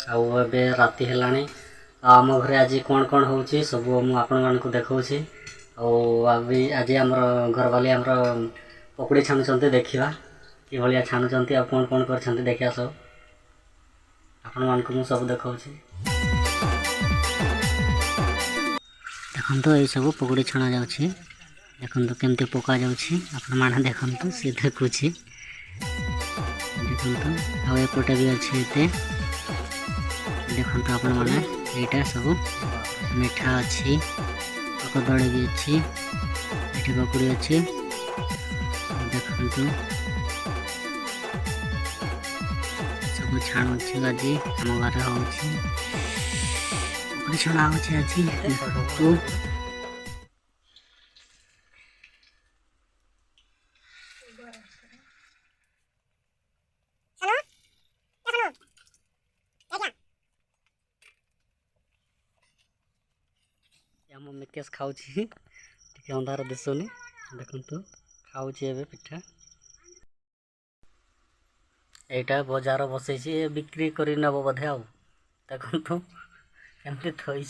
आबे राति है आम घरे आज कौन कौन हो सब मुझे आपण मानक देखा आज आम घर वाले आम पकड़ी छाणुंट देखा कि भाया छाणुंट आ कौन कौन कर देखा सब आपण मानक मुझे सब देखा देखो ये सब पकड़ी छणा जाऊँगी देखो केमती पका जाने देखु सी देखुची देखो आपटे भी अच्छे देखो आपण मैंने यहाँ सब मिठा अच्छी कदली भी अच्छी ये पकड़ी अच्छी देखो सब छाणुची आज आम घर हो पकड़ी छणा हो आज आम मिकेश खाऊँ टे अंधार दिशुनी देखु खाऊँ पिठा यहाँ बजार बसई बिक्री कर नब बोधे देखु केमती थी